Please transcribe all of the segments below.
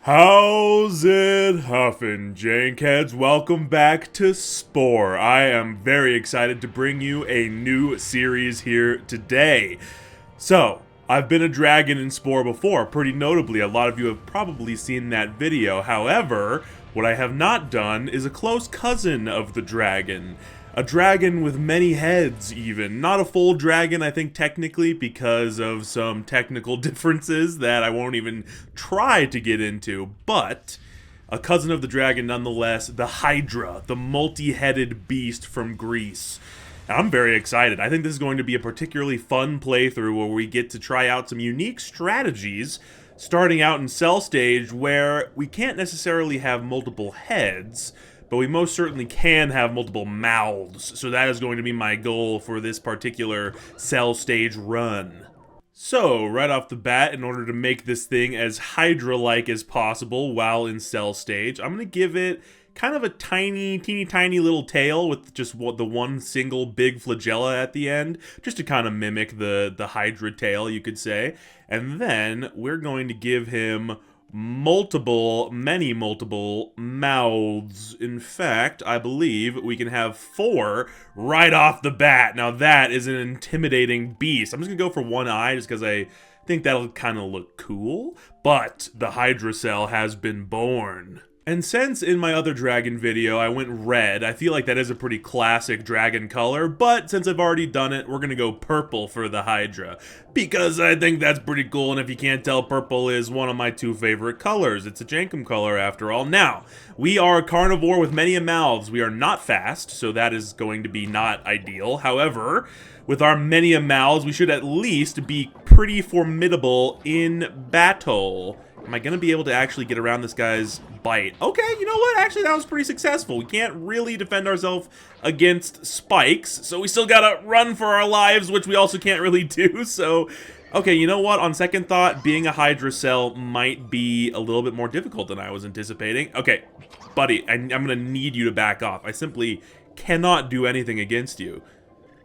How's it huffin', Jankheads? Welcome back to Spore. I am very excited to bring you a new series here today. So, I've been a dragon in Spore before, pretty notably. A lot of you have probably seen that video. However, what I have not done is a close cousin of the dragon. A dragon with many heads, even. Not a full dragon, I think, technically, because of some technical differences that I won't even try to get into. But a cousin of the dragon, nonetheless, the Hydra, the multi-headed beast from Greece. And I'm very excited. I think this is going to be a particularly fun playthrough where we get to try out some unique strategies, starting out in Cell Stage, where we can't necessarily have multiple heads, but we most certainly can have multiple mouths, so that is going to be my goal for this particular Cell Stage run. So, right off the bat, in order to make this thing as Hydra-like as possible while in Cell Stage, I'm going to give it kind of a teeny tiny little tail with just the one single big flagella at the end, just to kind of mimic the Hydra tail, you could say. And then we're going to give him many multiple mouths. In fact, I believe we can have 4 right off the bat. Now that is an intimidating beast. I'm just gonna go for one eye just because I think that'll kind of look cool. But the Hydra cell has been born. And since in my other dragon video I went red, I feel like that is a pretty classic dragon color, but since I've already done it, we're gonna go purple for the Hydra. Because I think that's pretty cool, and if you can't tell, purple is one of my 2 favorite colors. It's a Jankum color after all. Now, we are a carnivore with many mouths. We are not fast, so that is going to be not ideal. However, with our many mouths, we should at least be pretty formidable in battle. Am I going to be able to actually get around this guy's bite? Okay, you know what? Actually, that was pretty successful. We can't really defend ourselves against spikes, so we still gotta run for our lives, which we also can't really do, so... Okay, you know what? On second thought, being a Hydra cell might be a little bit more difficult than I was anticipating. Okay, buddy, I'm gonna need you to back off. I simply cannot do anything against you.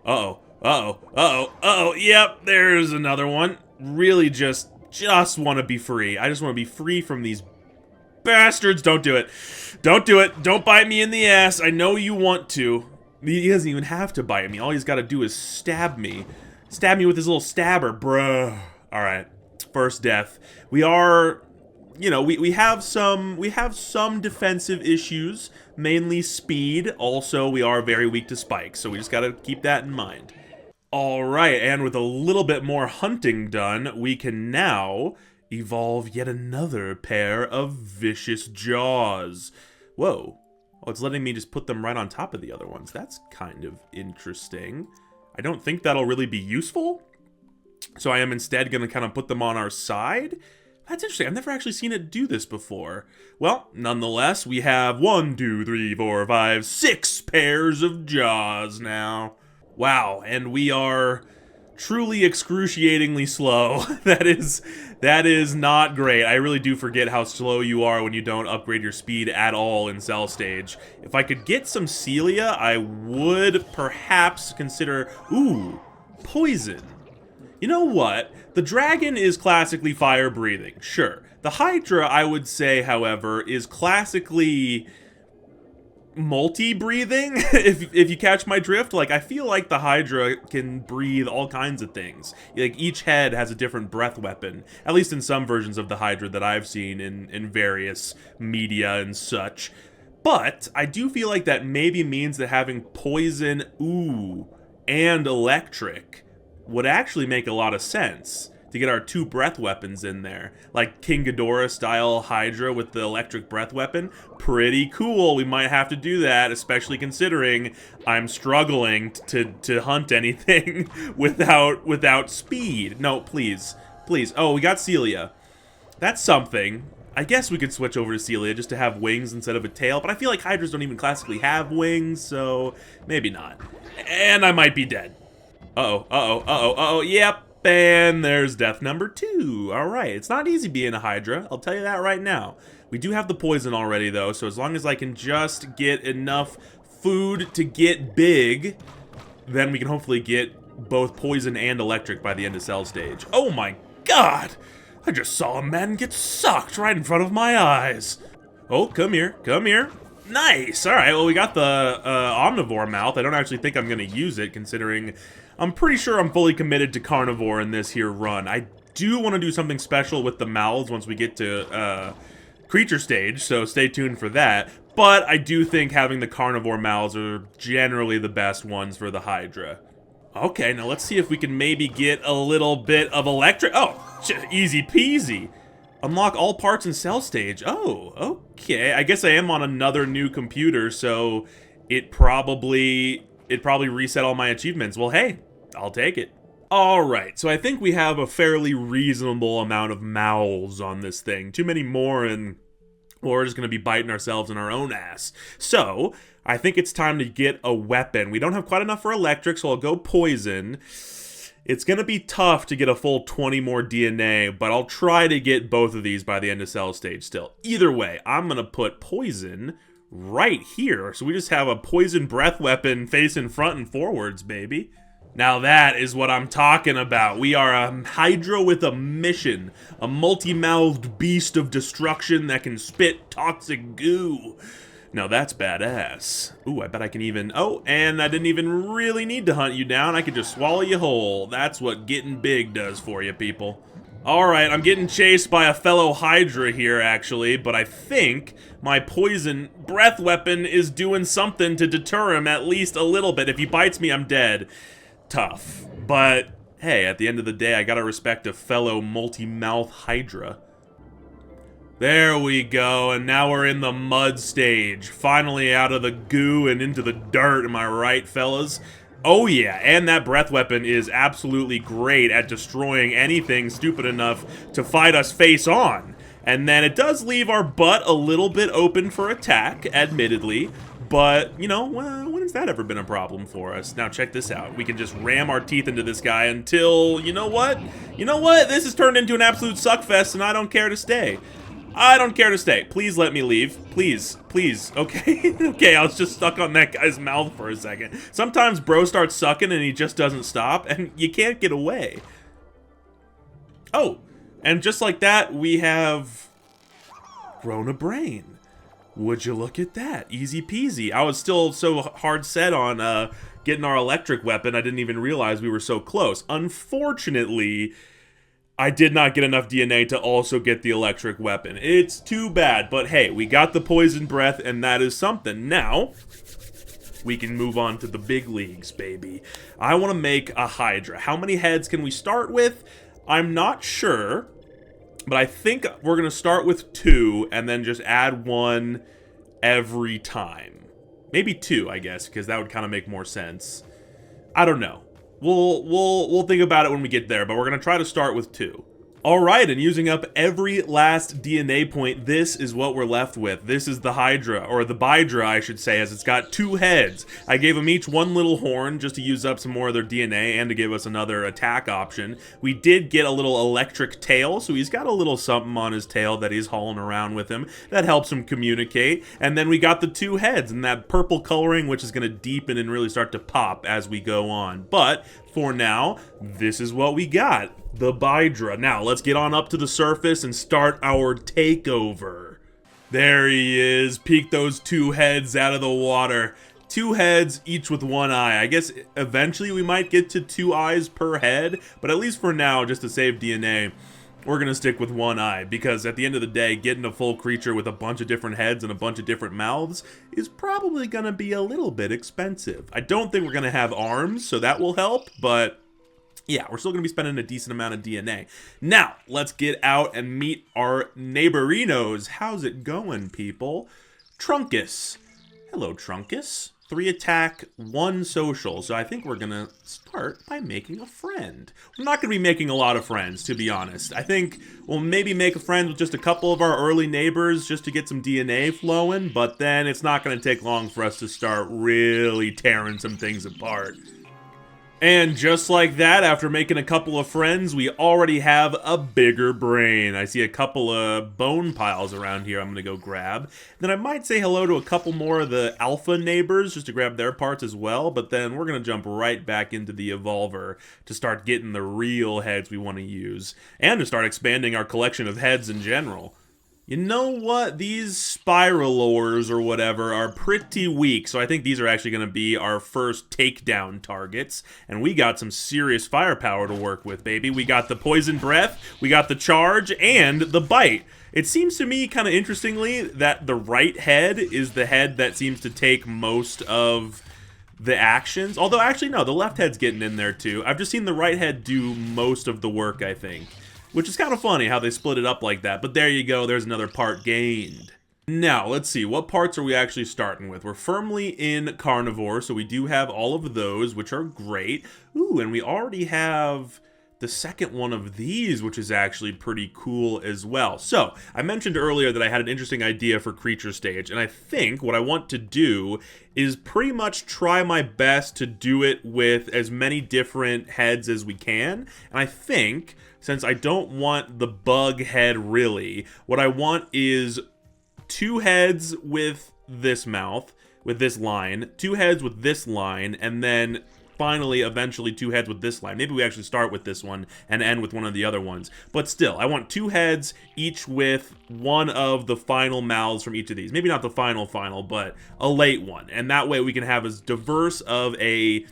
Yep, there's another one. Really just want to be free. I just want to be free from these bastards. Don't do it. Don't do it. Don't bite me in the ass. I know you want to. He doesn't even have to bite me. All he's got to do is stab me. Stab me with his little stabber, bruh. Alright. First death. We are... You know, we have some defensive issues, mainly speed. Also, we are very weak to spikes, so we just gotta keep that in mind. Alright, and with a little bit more hunting done, we can now evolve yet another pair of vicious jaws. Whoa. Oh, it's letting me just put them right on top of the other ones. That's kind of interesting. I don't think that'll really be useful, so I am instead going to kind of put them on our side. That's interesting. I've never actually seen it do this before. Well, nonetheless, we have 1, 2, 3, 4, 5, 6 pairs of jaws now. Wow, and we are truly excruciatingly slow. That is not great. I really do forget how slow you are when you don't upgrade your speed at all in Cell Stage. If I could get some Celia, I would perhaps consider... Ooh, poison. You know what? The dragon is classically fire-breathing, sure. The Hydra, I would say, however, is classically... multi-breathing, if you catch my drift. Like, I feel like the Hydra can breathe all kinds of things. Like, each head has a different breath weapon, at least in some versions of the Hydra that I've seen in various media and such. But I do feel like that maybe means that having poison, and electric would actually make a lot of sense to get our 2 breath weapons in there. Like King Ghidorah style Hydra with the electric breath weapon. Pretty cool. We might have to do that, especially considering I'm struggling to hunt anything without speed. No, please. Please. Oh, we got Celia. That's something. I guess we could switch over to Celia just to have wings instead of a tail, but I feel like Hydras don't even classically have wings, so maybe not. And I might be dead. Yep. And there's death number 2. Alright, it's not easy being a Hydra, I'll tell you that right now. We do have the poison already, though, so as long as I can just get enough food to get big, then we can hopefully get both poison and electric by the end of Cell Stage. Oh my god! I just saw a man get sucked right in front of my eyes. Oh, come here, come here. Nice! Alright, well we got the omnivore mouth. I don't actually think I'm gonna use it, considering I'm pretty sure I'm fully committed to carnivore in this here run. I do want to do something special with the mouths once we get to creature stage, so stay tuned for that. But I do think having the carnivore mouths are generally the best ones for the Hydra. Okay, now let's see if we can maybe get a little bit of electric. Oh, easy peasy. Unlock all parts in cell stage. Oh, okay. I guess I am on another new computer, so it probably reset all my achievements. Well, hey, I'll take it. All right, so I think we have a fairly reasonable amount of mouths on this thing. Too many more and we're just going to be biting ourselves in our own ass. So, I think it's time to get a weapon. We don't have quite enough for electric, so I'll go poison. It's going to be tough to get a full 20 more DNA, but I'll try to get both of these by the end of cell stage still. Either way, I'm going to put poison right here. So we just have a poison breath weapon facing front and forwards, baby. Now that is what I'm talking about. We are a Hydra with a mission. A multi-mouthed beast of destruction that can spit toxic goo. Now that's badass. Ooh, I bet I can even... Oh, and I didn't even really need to hunt you down. I could just swallow you whole. That's what getting big does for you, people. Alright, I'm getting chased by a fellow Hydra here, actually, but I think my poison breath weapon is doing something to deter him at least a little bit. If he bites me, I'm dead. Tough. But, hey, at the end of the day, I gotta respect a fellow multi-mouth Hydra. There we go, and now we're in the mud stage. Finally out of the goo and into the dirt, am I right, fellas? Oh yeah, and that breath weapon is absolutely great at destroying anything stupid enough to fight us face on. And then it does leave our butt a little bit open for attack, admittedly. But, you know, when has that ever been a problem for us? Now check this out. We can just ram our teeth into this guy until, you know what? You know what? This has turned into an absolute suckfest and I don't care to stay. I don't care to stay. Please let me leave. Please. Please. Okay? Okay, I was just stuck on that guy's mouth for a second. Sometimes bro starts sucking and he just doesn't stop, and you can't get away. Oh, and just like that, we have grown a brain. Would you look at that? Easy peasy. I was still so hard set on getting our electric weapon, I didn't even realize we were so close. Unfortunately, I did not get enough DNA to also get the electric weapon. It's too bad, but hey, we got the poison breath, and that is something. Now, we can move on to the big leagues, baby. I want to make a Hydra. How many heads can we start with? I'm not sure, but I think we're going to start with 2, and then just add 1 every time. Maybe 2, I guess, because that would kind of make more sense. I don't know. We'll think about it when we get there, but we're gonna try to start with 2. Alright, and using up every last DNA point, this is what we're left with. This is the Hydra, or the Bydra, I should say, as it's got 2 heads. I gave them each 1 little horn just to use up some more of their DNA and to give us another attack option. We did get a little electric tail, so he's got a little something on his tail that he's hauling around with him that helps him communicate. And then we got the 2 heads and that purple coloring, which is going to deepen and really start to pop as we go on. But for now, this is what we got. The Hydra. Now, let's get on up to the surface and start our takeover. There he is. Peek those 2 heads out of the water. 2 heads, each with 1 eye. I guess eventually we might get to 2 eyes per head, but at least for now, just to save DNA, we're going to stick with 1 eye, because at the end of the day, getting a full creature with a bunch of different heads and a bunch of different mouths is probably going to be a little bit expensive. I don't think we're going to have arms, so that will help, but yeah, we're still going to be spending a decent amount of DNA. Now, let's get out and meet our neighborinos. How's it going, people? Trunkus. Hello, Trunkus. 3 attack, 1 social. So I think we're going to start by making a friend. We're not going to be making a lot of friends, to be honest. I think we'll maybe make a friend with just a couple of our early neighbors just to get some DNA flowing, but then it's not going to take long for us to start really tearing some things apart. And just like that, after making a couple of friends, we already have a bigger brain. I see a couple of bone piles around here I'm going to go grab. Then I might say hello to a couple more of the alpha neighbors just to grab their parts as well, but then we're going to jump right back into the evolver to start getting the real heads we want to use, and to start expanding our collection of heads in general. You know what? These spiralors or whatever are pretty weak, so I think these are actually going to be our first takedown targets. And we got some serious firepower to work with, baby. We got the poison breath, we got the charge, and the bite. It seems to me, kind of interestingly, that the right head is the head that seems to take most of the actions. Although, actually, no, the left head's getting in there, too. I've just seen the right head do most of the work, I think. Which is kind of funny how they split it up like that, but there you go, there's another part gained. Now, let's see, what parts are we actually starting with? We're firmly in carnivore, so we do have all of those, which are great. Ooh, and we already have the second one of these, which is actually pretty cool as well. So, I mentioned earlier that I had an interesting idea for creature stage, and I think what I want to do is pretty much try my best to do it with as many different heads as we can, and I think, since I don't want the bug head really, what I want is 2 heads with this mouth, with this line, 2 heads with this line, and then finally, eventually, 2 heads with this line. Maybe we actually start with this one and end with one of the other ones. But still, I want 2 heads, each with one of the final mouths from each of these. Maybe not the final, but a late one. And that way we can have as diverse of a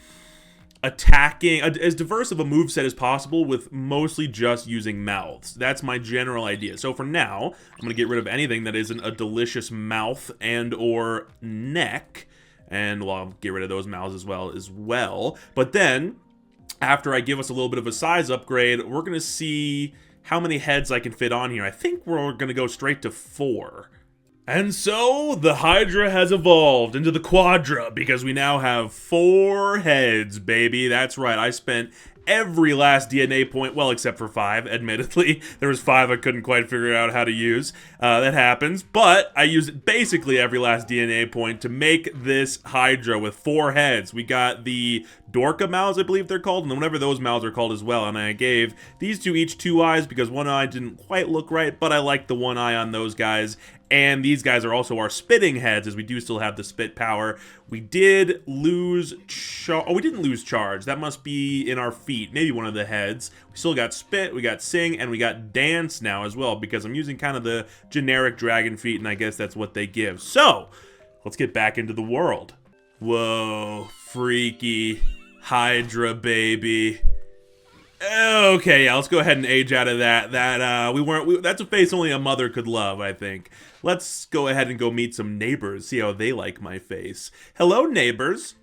as diverse of a moveset as possible with mostly just using mouths. That's my general idea. So for now, I'm going to get rid of anything that isn't a delicious mouth and or neck. And, well, I'll get rid of those mouths as well. But then, after I give us a little bit of a size upgrade, we're going to see how many heads I can fit on here. I think we're going to go straight to 4. And so, the Hydra has evolved into the quadra, because we now have 4 heads, baby. That's right, I spent every last DNA point, well, except for 5, admittedly. There was 5 I couldn't quite figure out how to use. That happens, but I used basically every last DNA point to make this Hydra with 4 heads. We got the Dorka mouths, I believe they're called, and then whatever those mouths are called as well, and I gave these 2 each 2 eyes because one eye didn't quite look right, but I like the one eye on those guys. And these guys are also our spitting heads, as we do still have the spit power. We did lose we didn't lose charge. That must be in our feet, maybe one of the heads. We still got spit, we got sing, and we got dance now as well, because I'm using kind of the generic dragon feet, and I guess that's what they give. So, let's get back into the world. Whoa, freaky Hydra, baby. Okay, yeah, let's go ahead and age out of that. That's a face only a mother could love, I think. Let's go ahead and go meet some neighbors, see how they like my face. Hello, neighbors.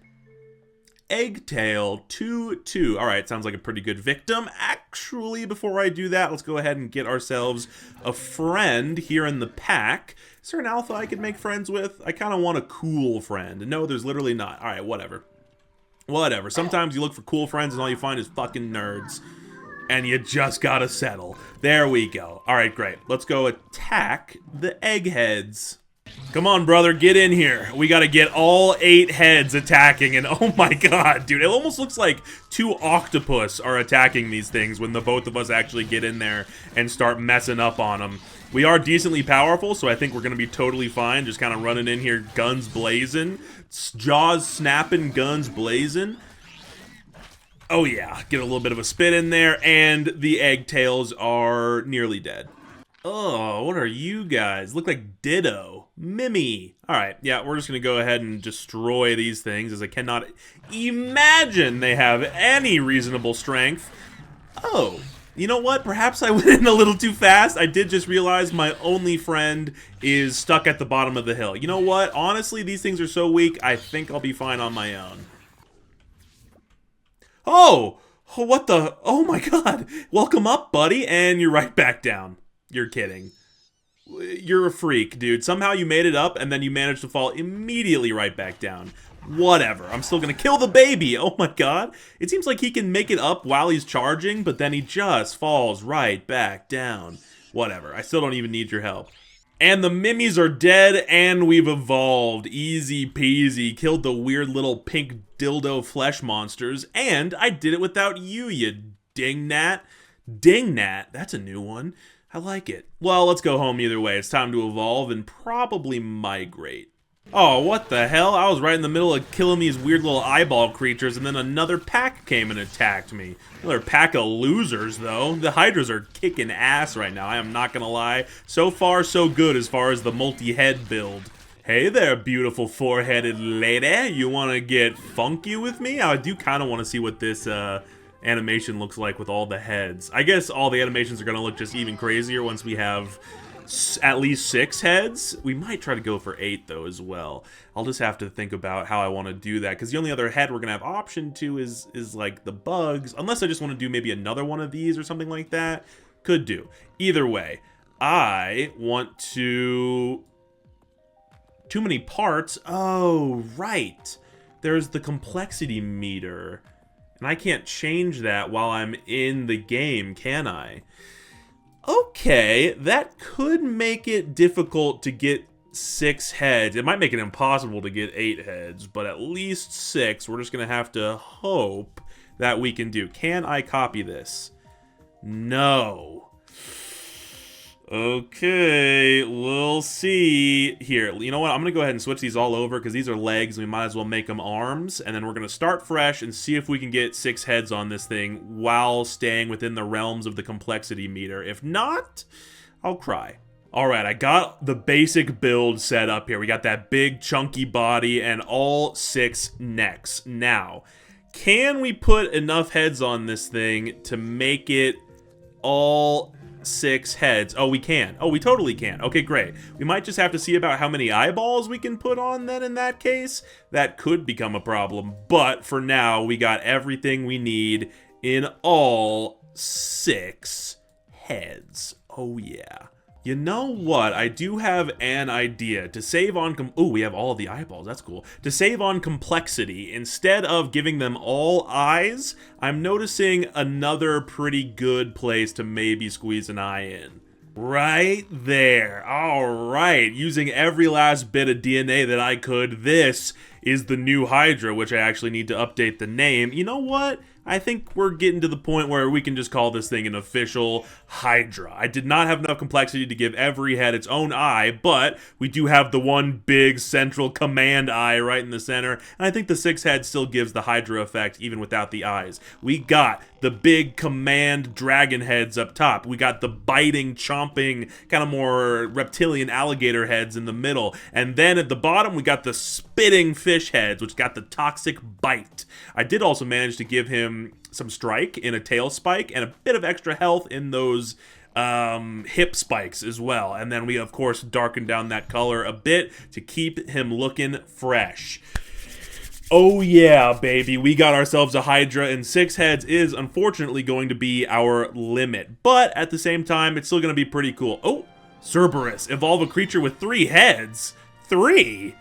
Eggtail 2-2. Alright, sounds like a pretty good victim. Actually, before I do that, let's go ahead and get ourselves a friend here in the pack. Is there an alpha I could make friends with? I kind of want a cool friend. No, there's literally not. Alright, whatever. Whatever. Sometimes you look for cool friends and all you find is fucking nerds. And you just gotta settle. There we go. Alright, great. Let's go attack the eggheads. Come on, brother, get in here. We gotta get all 8 heads attacking, and oh my god, dude, it almost looks like 2 octopus are attacking these things when the both of us actually get in there and start messing up on them. We are decently powerful, so I think we're gonna be totally fine, just kind of running in here, guns blazing, jaws snapping, guns blazing. Oh yeah, get a little bit of a spit in there, and the eggtails are nearly dead. Oh, what are you guys? Look like Ditto. Mimi. Alright, yeah, we're just gonna go ahead and destroy these things, as I cannot imagine they have any reasonable strength. Oh, you know what? Perhaps I went in a little too fast. I did just realize my only friend is stuck at the bottom of the hill. You know what? Honestly, these things are so weak, I think I'll be fine on my own. Oh! What the? Oh my god! Welcome up, buddy, and you're right back down. You're kidding. You're a freak, dude. Somehow you made it up, and then you managed to fall immediately right back down. Whatever. I'm still gonna kill the baby! Oh my god. It seems like he can make it up while he's charging, but then he just falls right back down. Whatever. I still don't even need your help. And the Mimmies are dead, and we've evolved. Easy peasy. Killed the weird little pink dildo flesh monsters, and I did it without you, you dingnat. Dingnat, that's a new one. I like it. Well, let's go home either way. It's time to evolve and probably migrate. Oh, what the hell? I was right in the middle of killing these weird little eyeball creatures, and then another pack came and attacked me. Another pack of losers, though. The Hydras are kicking ass right now, I am not gonna lie. So far, so good as far as the multi-head build. Hey there, beautiful four-headed lady. You want to get funky with me? I do kind of want to see what this animation looks like with all the heads. I guess all the animations are going to look just even crazier once we have at least 6 heads. We might try to go for 8 though as well. I'll just have to think about how I want to do that, because the only other head we're gonna have option to is like the bugs, unless I just want to do maybe another one of these or something like that. Could do. Either way, I want to... Too many parts. Oh, right. There's the complexity meter, and I can't change that while I'm in the game, can I? Okay, that could make it difficult to get 6 heads. It might make it impossible to get 8 heads, but at least 6 we're just gonna have to hope that we can do. Can I copy this? No. Okay, we'll see. Here, you know what? I'm gonna go ahead and switch these all over, because these are legs, and we might as well make them arms, and then we're gonna start fresh and see if we can get 6 heads on this thing while staying within the realms of the complexity meter. If not, I'll cry. Alright, I got the basic build set up here. We got that big chunky body and all 6 necks. Now, can we put enough heads on this thing to make it all 6 heads? Oh, we can. Oh, we totally can. Okay, great. We might just have to see about how many eyeballs we can put on then in that case. That could become a problem. But for now, we got everything we need in all 6 heads. Oh, yeah. You know what? I do have an idea. To save on oh, we have all the eyeballs. That's cool. To save on complexity, instead of giving them all eyes, I'm noticing another pretty good place to maybe squeeze an eye in. Right there. All right. Using every last bit of DNA that I could, this is the new Hydra, which I actually need to update the name. You know what? I think we're getting to the point where we can just call this thing an official Hydra. I did not have enough complexity to give every head its own eye, but we do have the one big central command eye right in the center, and I think the 6 head still gives the Hydra effect even without the eyes. We got the big command dragon heads up top. We got the biting, chomping, kind of more reptilian alligator heads in the middle, and then at the bottom we got the spitting fish heads, which got the toxic bite. I did also manage to give him some strike in a tail spike and a bit of extra health in those hip spikes as well. And then we, of course, darkened down that color a bit to keep him looking fresh. Oh yeah, baby, we got ourselves a Hydra, and 6 heads is unfortunately going to be our limit. But at the same time, it's still going to be pretty cool. Oh, Cerberus, evolve a creature with 3 heads. 3?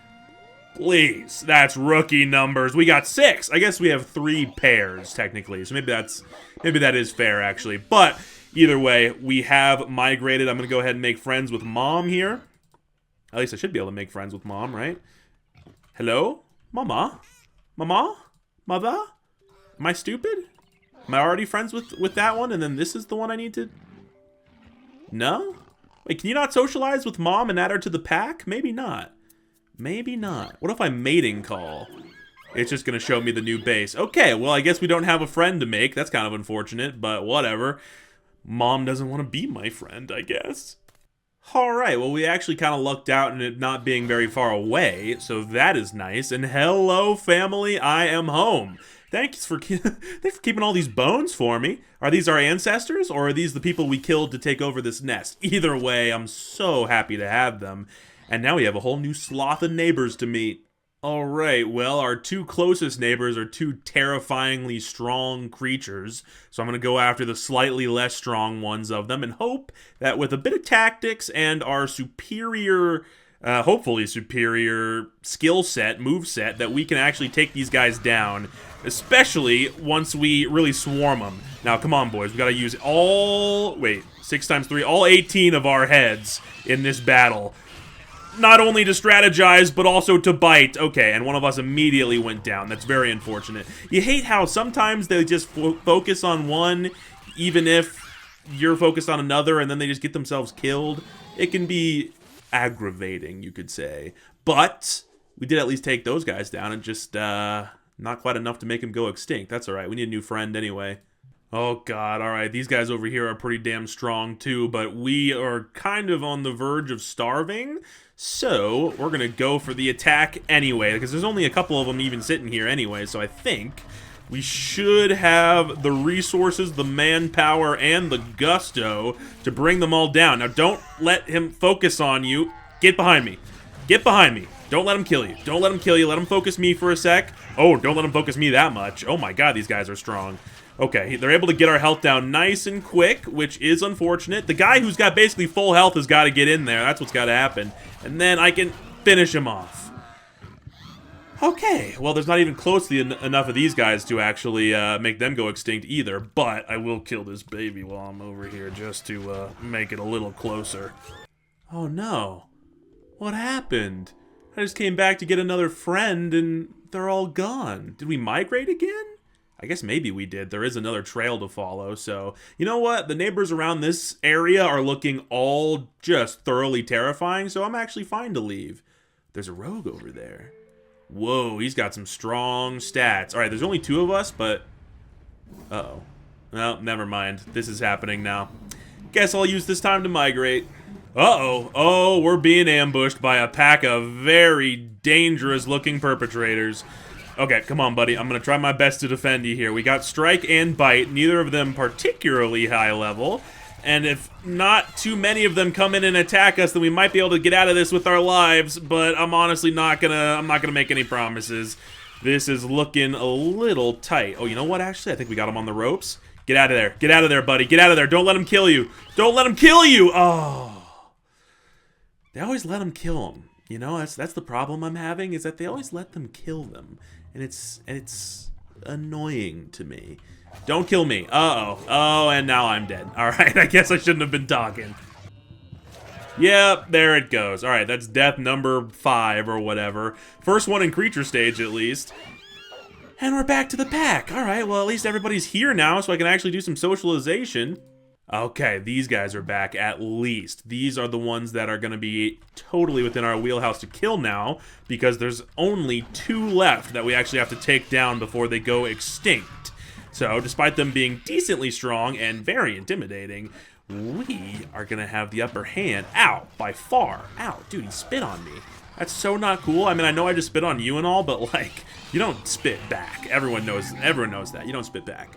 Please, that's rookie numbers. We got 6. I guess we have 3 pairs technically, so maybe that is fair actually. But either way, we have migrated. I'm gonna go ahead and make friends with Mom here. At least I should be able to make friends with Mom, right? Hello, Mama, Mama, Mother. Am I stupid? Am I already friends with that one? And then this is the one I need to. No? Wait, can you not socialize with Mom and add her to the pack? Maybe not. Maybe not. What if I mating call? It's just gonna show me the new base. Okay, well, I guess we don't have a friend to make. That's kind of unfortunate, but whatever. Mom doesn't want to be my friend, I guess. Alright, well, we actually kind of lucked out in it not being very far away, so that is nice. And hello, family, I am home. Thanks for keeping all these bones for me. Are these our ancestors, or are these the people we killed to take over this nest? Either way, I'm so happy to have them. And now we have a whole new sloth of neighbors to meet. Alright, well, our two closest neighbors are two terrifyingly strong creatures, so I'm going to go after the slightly less strong ones of them and hope that with a bit of tactics and our superior, hopefully superior skill set, move set, that we can actually take these guys down, especially once we really swarm them. Now, come on, boys, we got to use all, wait, 6 times 3, all 18 of our heads in this battle. Not only to strategize, but also to bite. Okay, and one of us immediately went down. That's very unfortunate. You hate how sometimes they just focus on one, even if you're focused on another, and then they just get themselves killed. It can be aggravating, you could say. But we did at least take those guys down, and just not quite enough to make them go extinct. That's alright, we need a new friend anyway. Oh god, alright, these guys over here are pretty damn strong too, but we are kind of on the verge of starving, so we're gonna go for the attack anyway, because there's only a couple of them even sitting here anyway, so I think we should have the resources, the manpower, and the gusto to bring them all down. Now, don't let him focus on you. Get behind me. Get behind me. Don't let him kill you. Don't let him kill you. Let him focus me for a sec. Oh, don't let him focus me that much. Oh my god, these guys are strong. Okay, they're able to get our health down nice and quick, which is unfortunate. The guy who's got basically full health has got to get in there. That's what's got to happen. And then I can finish him off. Okay, well, there's not even close to enough of these guys to actually make them go extinct either, but I will kill this baby while I'm over here just to make it a little closer. Oh no. What happened? I just came back to get another friend and they're all gone. Did we migrate again? I guess maybe we did. There is another trail to follow, so... You know what? The neighbors around this area are looking all just thoroughly terrifying, so I'm actually fine to leave. There's a rogue over there. Whoa, he's got some strong stats. Alright, there's only 2 of us, but... Uh-oh. Well, never mind. This is happening now. Guess I'll use this time to migrate. Uh-oh. Oh, we're being ambushed by a pack of very dangerous-looking perpetrators. Okay, come on, buddy. I'm going to try my best to defend you here. We got Strike and Bite, neither of them particularly high level. And if not too many of them come in and attack us, then we might be able to get out of this with our lives, but I'm honestly not gonna make any promises. This is looking a little tight. Oh, you know what, actually? I think we got him on the ropes. Get out of there. Get out of there, buddy. Get out of there. Don't let him kill you. Don't let him kill you! Oh. They always let him kill him. You know, that's the problem I'm having, is that they always let them kill them. And it's annoying to me. Don't kill me. Uh-oh. Oh, and now I'm dead. Alright, I guess I shouldn't have been talking. Yep, there it goes. Alright, that's death number 5 or whatever. First one in creature stage, at least. And we're back to the pack. Alright, well, at least everybody's here now, so I can actually do some socialization. Okay, these guys are back at least. These are the ones that are going to be totally within our wheelhouse to kill now, because there's only 2 left that we actually have to take down before they go extinct. So, despite them being decently strong and very intimidating, we are going to have the upper hand. Ow, by far. Ow, dude, he spit on me. That's so not cool. I mean, I know I just spit on you and all, but, like, you don't spit back. Everyone knows that. You don't spit back.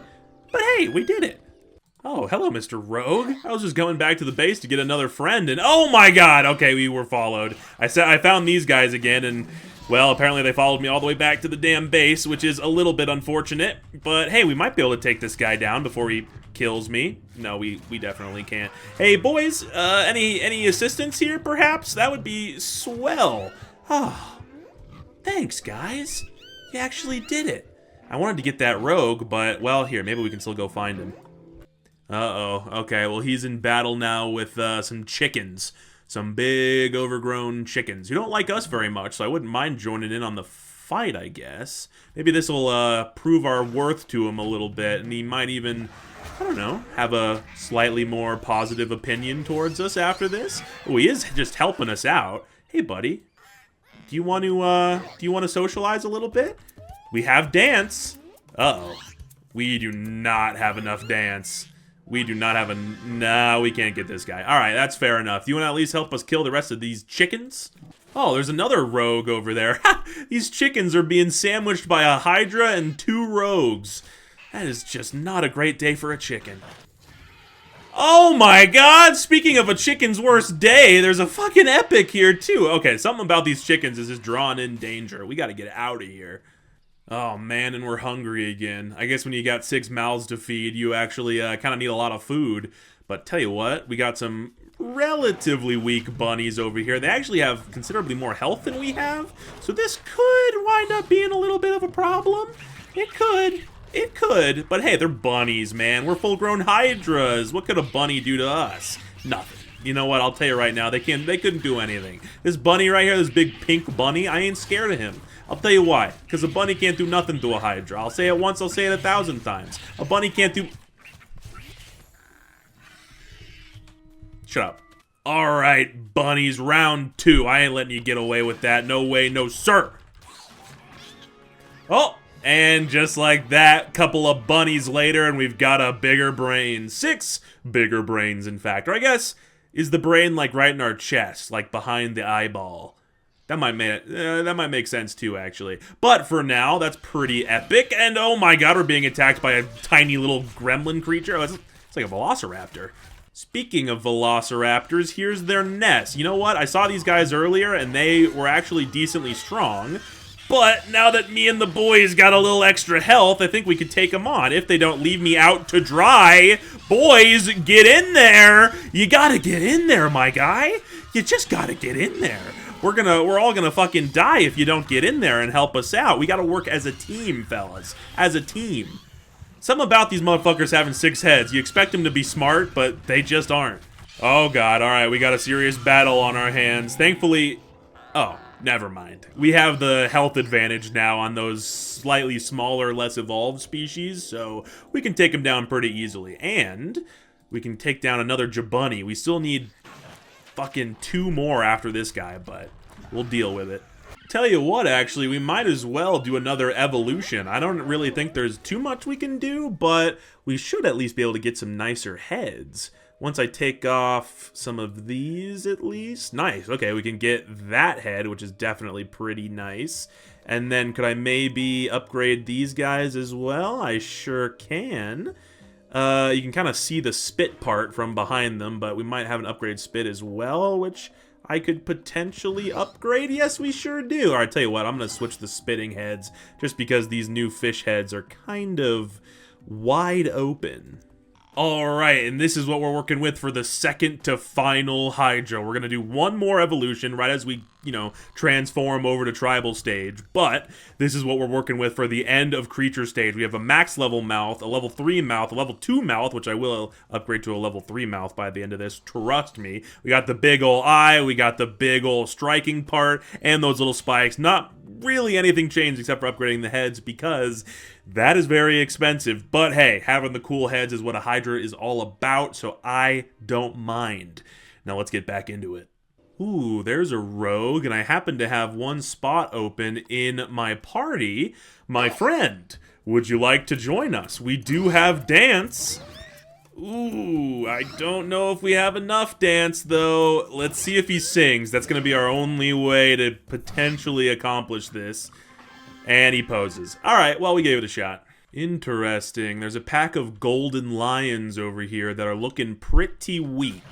But hey, we did it. Oh, hello, Mr. Rogue. I was just going back to the base to get another friend, and oh my god! Okay, we were followed. I found these guys again, and, well, apparently they followed me all the way back to the damn base, which is a little bit unfortunate. But, hey, we might be able to take this guy down before he kills me. No, we definitely can't. Hey, boys, any assistance here, perhaps? That would be swell. Oh, thanks, guys. You actually did it. I wanted to get that rogue, but, well, here, maybe we can still go find him. Uh-oh. Okay, well, he's in battle now with some chickens. Some big, overgrown chickens who don't like us very much, so I wouldn't mind joining in on the fight, I guess. Maybe this will prove our worth to him a little bit, and he might even, I don't know, have a slightly more positive opinion towards us after this. Oh, he is just helping us out. Hey, buddy. Do you want to socialize a little bit? We have dance. Uh-oh. We do not have enough dance. We do not have a... Nah, we can't get this guy. Alright, that's fair enough. Do you want to at least help us kill the rest of these chickens? Oh, there's another rogue over there. These chickens are being sandwiched by a Hydra and 2 rogues. That is just not a great day for a chicken. Oh my god, speaking of a chicken's worst day, there's a fucking epic here too. Okay, something about these chickens is just drawing in danger. We gotta get out of here. Oh man, and we're hungry again. I guess when you got 6 mouths to feed, you actually kind of need a lot of food. But tell you what, we got some relatively weak bunnies over here. They actually have considerably more health than we have. So this could wind up being a little bit of a problem. It could. It could. But hey, they're bunnies, man. We're full-grown hydras. What could a bunny do to us? Nothing. You know what? I'll tell you right now, they couldn't do anything. This bunny right here, this big pink bunny, I ain't scared of him. I'll tell you why. Because a bunny can't do nothing to a hydra. I'll say it once, I'll say it 1,000 times. A bunny can't do... Shut up. Alright, bunnies, round 2. I ain't letting you get away with that. No way, no sir. Oh, and just like that, couple of bunnies later, and we've got a bigger brain. 6 bigger brains, in fact. Or I guess, is the brain like right in our chest, like behind the eyeball? That might make sense too, actually. But for now, that's pretty epic. And oh my god, we're being attacked by a tiny little gremlin creature. Oh, it's like a velociraptor. Speaking of velociraptors, here's their nest. You know what? I saw these guys earlier, and they were actually decently strong. But now that me and the boys got a little extra health, I think we could take them on. If they don't leave me out to dry. Boys, get in there! You gotta get in there, my guy. You just gotta get in there. We're all gonna fucking die if you don't get in there and help us out. We gotta work as a team, fellas. As a team. Something about these motherfuckers having 6 heads. You expect them to be smart, but they just aren't. Oh god, alright, we got a serious battle on our hands. Thankfully... Oh, never mind. We have the health advantage now on those slightly smaller, less evolved species, so we can take them down pretty easily. And we can take down another Jabunny. We still need fucking 2 more after this guy, but we'll deal with it. Tell you what, actually, we might as well do another evolution. I don't really think there's too much we can do, but we should at least be able to get some nicer heads. Once I take off some of these, at least. Nice. Okay, we can get that head, which is definitely pretty nice. And then could I maybe upgrade these guys as well? I sure can. You can kind of see the spit part from behind them, but we might have an upgrade spit as well, which I could potentially upgrade. Yes, we sure do. All right, tell you what, I'm going to switch the spitting heads just because these new fish heads are kind of wide open. Alright, and this is what we're working with for the second to final Hydra. We're going to do one more evolution right as we, transform over to tribal stage. But this is what we're working with for the end of creature stage. We have a max level mouth, a level 3 mouth, a level 2 mouth, which I will upgrade to a level 3 mouth by the end of this. Trust me. We got the big ol' eye, we got the big ol' striking part, and those little spikes. Not really anything changed except for upgrading the heads because that is very expensive. But hey, having the cool heads is what a Hydra is all about, so I don't mind. Now let's get back into it. Ooh, there's a rogue, and I happen to have one spot open in my party. My friend, would you like to join us? We do have dance. Ooh, I don't know if we have enough dance, though. Let's see if he sings. That's going to be our only way to potentially accomplish this. And he poses. Alright, well, we gave it a shot. Interesting. There's a pack of golden lions over here that are looking pretty weak.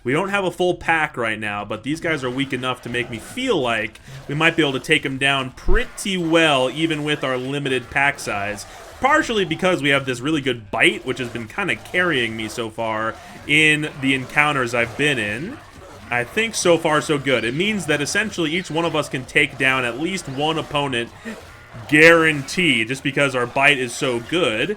We don't have a full pack right now, but these guys are weak enough to make me feel like we might be able to take them down pretty well, even with our limited pack size. Partially because we have this really good bite, which has been kind of carrying me so far in the encounters I've been in. I think so far so good. It means that essentially each one of us can take down at least one opponent, guaranteed, just because our bite is so good.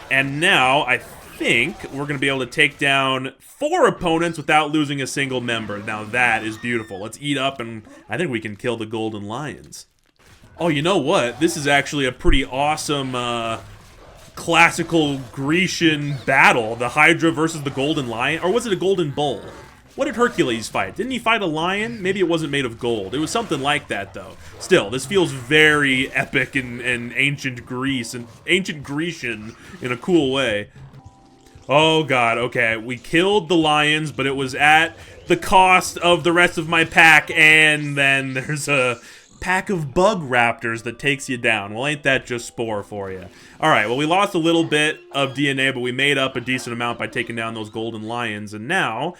And now I think we're going to be able to take down 4 opponents without losing a single member. Now that is beautiful. Let's eat up, and I think we can kill the golden lions. Oh, you know what? This is actually a pretty awesome classical Grecian battle. The Hydra versus the golden lion. Or was it a golden bull? What did Hercules fight? Didn't he fight a lion? Maybe it wasn't made of gold. It was something like that, though. Still, this feels very epic and ancient Greece and ancient Grecian in a cool way. Oh god, okay. We killed the lions, but it was at the cost of the rest of my pack, and then there's a pack of bug raptors that takes you down. Well, ain't that just Spore for you? Alright, well, we lost a little bit of DNA, but we made up a decent amount by taking down those golden lions, and now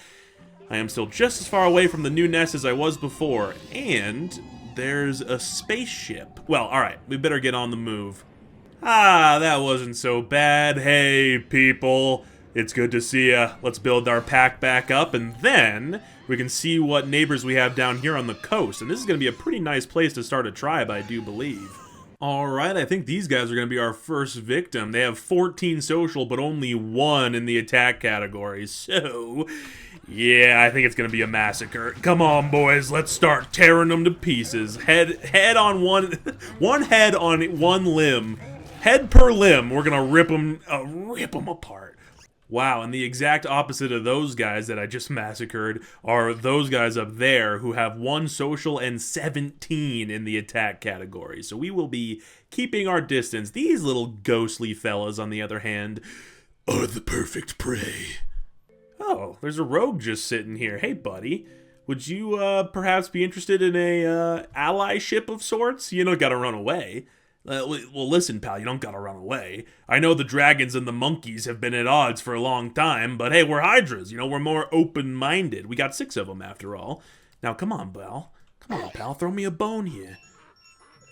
I am still just as far away from the new nest as I was before, and there's a spaceship. Well, alright, we better get on the move. Ah, that wasn't so bad. Hey, people. It's good to see ya. Let's build our pack back up, and then we can see what neighbors we have down here on the coast. And this is going to be a pretty nice place to start a tribe, I do believe. Alright, I think these guys are going to be our first victim. They have 14 social, but only 1 in the attack category. So, yeah, I think it's going to be a massacre. Come on, boys, let's start tearing them to pieces. Head on one head on one limb. Head per limb, we're going to rip them apart. Wow, and the exact opposite of those guys that I just massacred are those guys up there who have 1 social and 17 in the attack category. So we will be keeping our distance. These little ghostly fellas, on the other hand, are the perfect prey. Oh, there's a rogue just sitting here. Hey, buddy. Would you perhaps be interested in a allyship of sorts? You don't gotta run away. Well, listen, pal, you don't gotta run away. I know the dragons and the monkeys have been at odds for a long time, but hey, we're Hydras. You know, we're more open-minded. We got 6 of them, after all. Now, come on, pal. Come on, pal, throw me a bone here.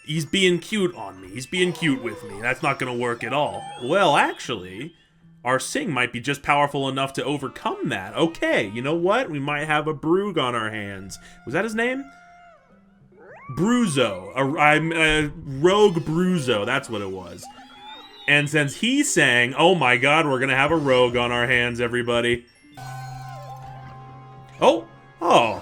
He's being cute on me. He's being cute with me. That's not gonna work at all. Well, actually, our Sing might be just powerful enough to overcome that. Okay, you know what? We might have a Broog on our hands. Was that his name? Bruzo, a rogue Bruzo, that's what it was. And since he sang, oh my god, we're gonna have a rogue on our hands, everybody. Oh,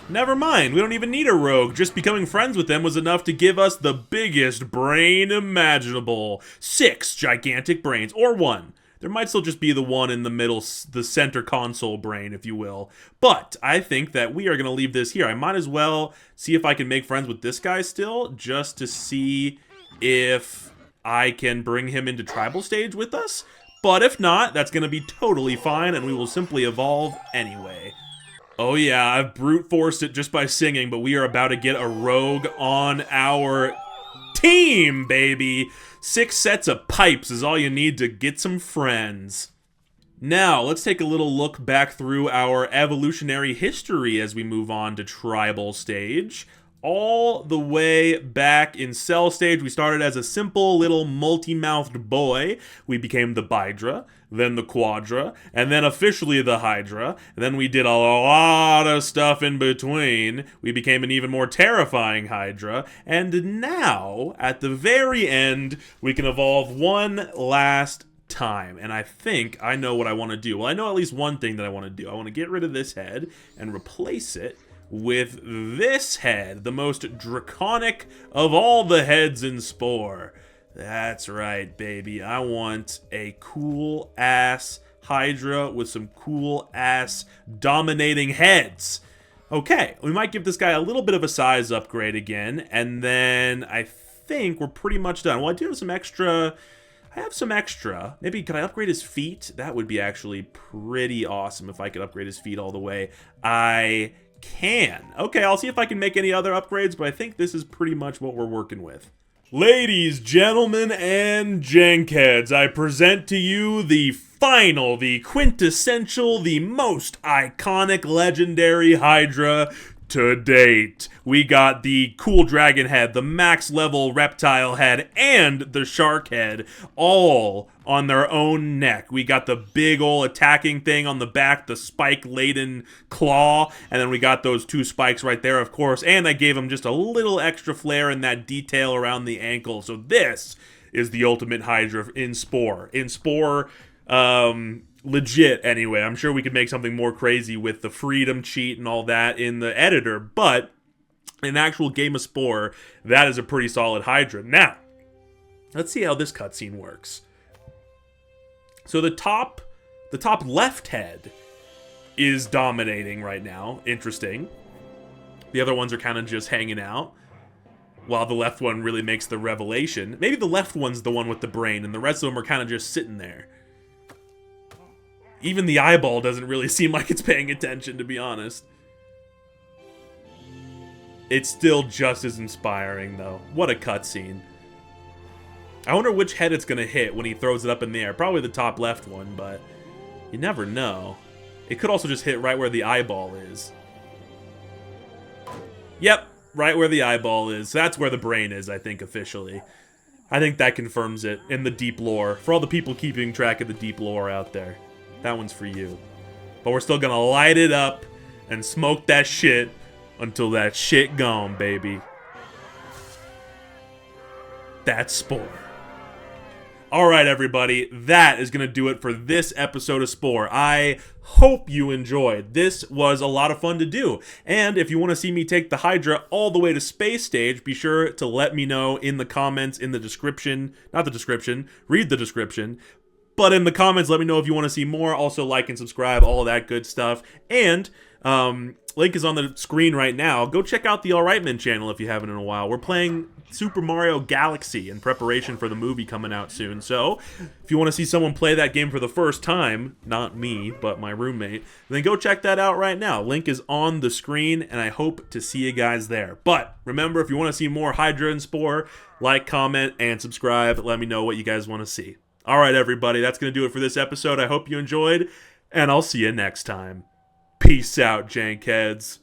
never mind, we don't even need a rogue. Just becoming friends with them was enough to give us the biggest brain imaginable. 6 gigantic brains, or 1. There might still just be the one in the middle, the center console brain, if you will. But I think that we are going to leave this here. I might as well see if I can make friends with this guy still, just to see if I can bring him into tribal stage with us. But if not, that's going to be totally fine, and we will simply evolve anyway. Oh yeah, I've brute forced it just by singing, but we are about to get a rogue on our team, baby! 6 sets of pipes is all you need to get some friends. Now, let's take a little look back through our evolutionary history as we move on to tribal stage. All the way back in cell stage, we started as a simple little multi-mouthed boy. We became the Hydra, then the Quadra, and then officially the Hydra. And then we did a lot of stuff in between. We became an even more terrifying Hydra. And now, at the very end, we can evolve one last time. And I think I know what I want to do. Well, I know at least one thing that I want to do. I want to get rid of this head and replace it with this head, the most draconic of all the heads in Spore. That's right, baby. I want a cool-ass Hydra with some cool-ass dominating heads. Okay, we might give this guy a little bit of a size upgrade again, and then I think we're pretty much done. Well, I do have some extra. I have some extra. Maybe, could I upgrade his feet? That would be actually pretty awesome if I could upgrade his feet all the way. I can. Okay, I'll see if I can make any other upgrades, but I think this is pretty much what we're working with. Ladies, gentlemen, and jankheads, I present to you the final, the quintessential, the most iconic legendary Hydra to date. We got the cool dragon head, the max level reptile head, and the shark head, all on their own neck. We got the big ol' attacking thing on the back, the spike-laden claw, and then we got those 2 spikes right there, of course, and I gave them just a little extra flair in that detail around the ankle. So this is the ultimate Hydra in Spore. In Spore, legit anyway. I'm sure we could make something more crazy with the freedom cheat and all that in the editor, but in actual game of Spore, that is a pretty solid Hydra. Now, let's see how this cutscene works. So the top left head is dominating right now. Interesting. The other ones are kind of just hanging out, while the left one really makes the revelation. Maybe the left one's the one with the brain, and the rest of them are kind of just sitting there. Even the eyeball doesn't really seem like it's paying attention, to be honest. It's still just as inspiring, though. What a cutscene. I wonder which head it's going to hit when he throws it up in the air. Probably the top left one, but you never know. It could also just hit right where the eyeball is. Yep, right where the eyeball is. That's where the brain is, I think, officially. I think that confirms it in the deep lore. For all the people keeping track of the deep lore out there, that one's for you. But we're still going to light it up and smoke that shit until that shit gone, baby. That's Spore. Alright, everybody, that is going to do it for this episode of Spore. I hope you enjoyed. This was a lot of fun to do. And if you want to see me take the Hydra all the way to space stage, be sure to let me know in the comments, in the description. Not the description, read the description. But in the comments, let me know if you want to see more. Also, like and subscribe, all that good stuff. And link is on the screen right now. Go check out the Alright Men channel if you haven't in a while. We're playing Super Mario Galaxy in preparation for the movie coming out soon. So, if you want to see someone play that game for the first time, not me, but my roommate, then go check that out right now. Link is on the screen, and I hope to see you guys there. But, remember, if you want to see more Hydra and Spore, like, comment, and subscribe. Let me know what you guys want to see. Alright, everybody, that's going to do it for this episode. I hope you enjoyed, and I'll see you next time. Peace out, Jankheads.